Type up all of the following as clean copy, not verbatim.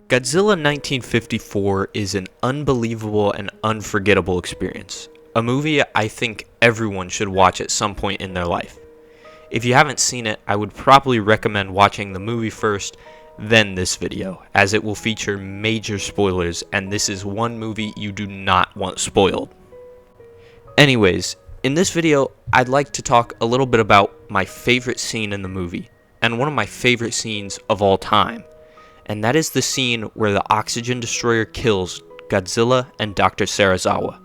Godzilla 1954 is an unbelievable and unforgettable experience. A movie I think everyone should watch at some point in their life. If you haven't seen it, I would probably recommend watching the movie first, then this video, as it will feature major spoilers, and this is one movie you do not want spoiled. Anyways, in this video, I'd like to talk a little bit about my favorite scene in the movie, and one of my favorite scenes of all time. And that is the scene where the oxygen destroyer kills Godzilla and Dr. Serizawa.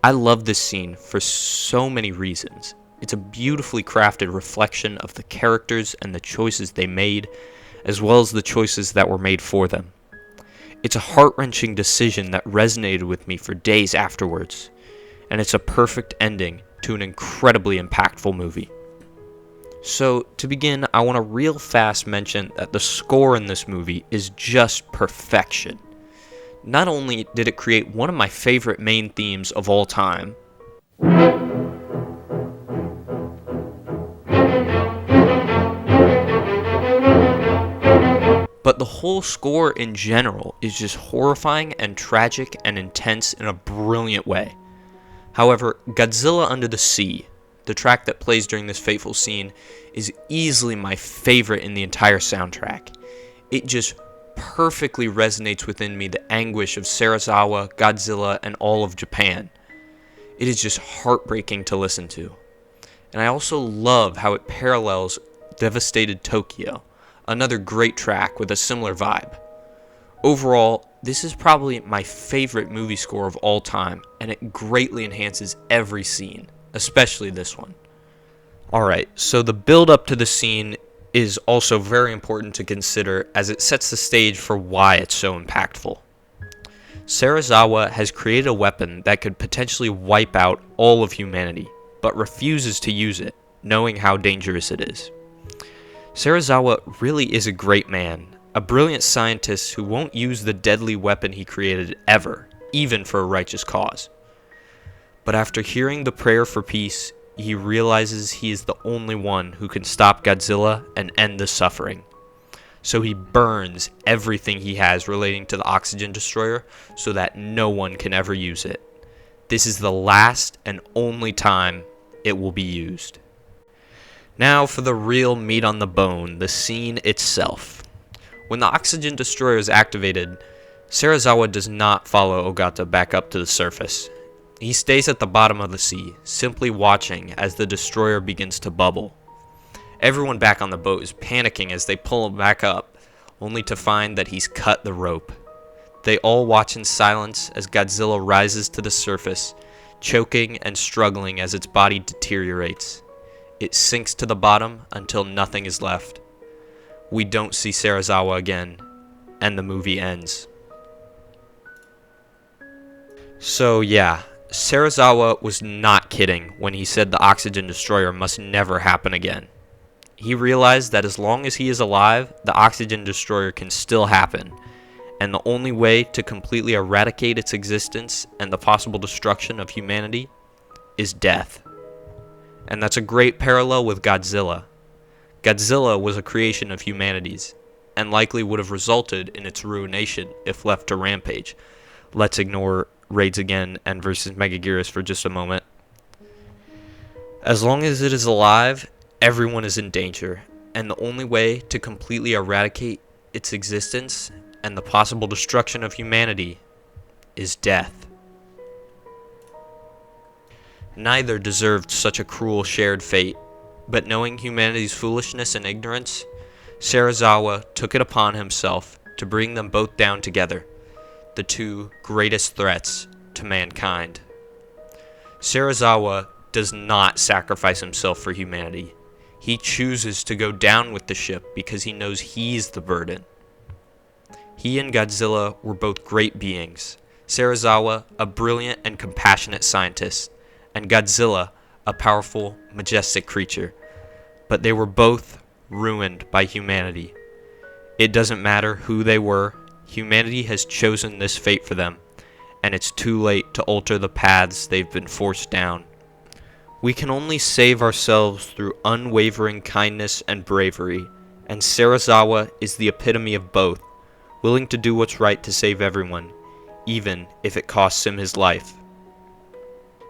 I love this scene for so many reasons. It's a beautifully crafted reflection of the characters and the choices they made, as well as the choices that were made for them. It's a heart-wrenching decision that resonated with me for days afterwards, and it's a perfect ending to an incredibly impactful movie. So, to begin, I want to real fast mention that the score in this movie is just perfection. Not only did it create one of my favorite main themes of all time, but the whole score in general is just horrifying and tragic and intense in a brilliant way. However, Godzilla Under the Sea, the track that plays during this fateful scene, is easily my favorite in the entire soundtrack. It just perfectly resonates within me the anguish of Serizawa, Godzilla, and all of Japan. It is just heartbreaking to listen to. And I also love how it parallels Devastated Tokyo, another great track with a similar vibe. Overall, this is probably my favorite movie score of all time, and it greatly enhances every scene, especially this one. Alright, so the build up to the scene is also very important to consider as it sets the stage for why it's so impactful. Serizawa has created a weapon that could potentially wipe out all of humanity, but refuses to use it, knowing how dangerous it is. Serizawa really is a great man, a brilliant scientist who won't use the deadly weapon he created ever, even for a righteous cause. But after hearing the prayer for peace, he realizes he is the only one who can stop Godzilla and end the suffering. So he burns everything he has relating to the oxygen destroyer so that no one can ever use it. This is the last and only time it will be used. Now for the real meat on the bone, the scene itself. When the oxygen destroyer is activated, Serizawa does not follow Ogata back up to the surface. He stays at the bottom of the sea, simply watching as the destroyer begins to bubble. Everyone back on the boat is panicking as they pull him back up, only to find that he's cut the rope. They all watch in silence as Godzilla rises to the surface, choking and struggling as its body deteriorates. It sinks to the bottom until nothing is left. We don't see Serizawa again, and the movie ends. So yeah, Serizawa was not kidding when he said the oxygen destroyer must never happen again. He realized that as long as he is alive, the oxygen destroyer can still happen, and the only way to completely eradicate its existence and the possible destruction of humanity is death. And that's a great parallel with Godzilla. Godzilla was a creation of humanity's, and likely would have resulted in its ruination if left to rampage. Let's ignore Raids Again and versus Megaguirus for just a moment. As long as it is alive, everyone is in danger, and the only way to completely eradicate its existence and the possible destruction of humanity is death. Neither deserved such a cruel shared fate, but knowing humanity's foolishness and ignorance, Serizawa took it upon himself to bring them both down together, the two greatest threats to mankind. Serizawa does not sacrifice himself for humanity. He chooses to go down with the ship because he knows he's the burden. He and Godzilla were both great beings. Serizawa, a brilliant and compassionate scientist, and Godzilla, a powerful, majestic creature. But they were both ruined by humanity. It doesn't matter who they were, humanity has chosen this fate for them, and it's too late to alter the paths they've been forced down. We can only save ourselves through unwavering kindness and bravery, and Serizawa is the epitome of both, willing to do what's right to save everyone, even if it costs him his life.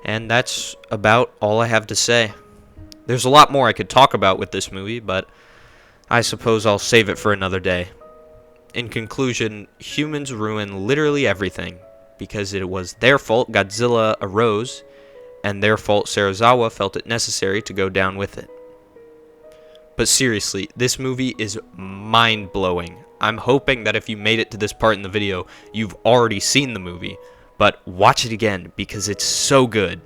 And that's about all I have to say. There's a lot more I could talk about with this movie, but I suppose I'll save it for another day. In conclusion, humans ruin literally everything, because it was their fault Godzilla arose, and their fault Serizawa felt it necessary to go down with it. But seriously, this movie is mind-blowing. I'm hoping that if you made it to this part in the video, you've already seen the movie, but watch it again because it's so good.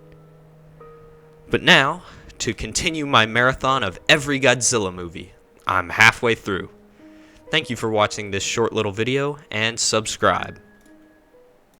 But now, to continue my marathon of every Godzilla movie, I'm halfway through. Thank you for watching this short little video, and subscribe.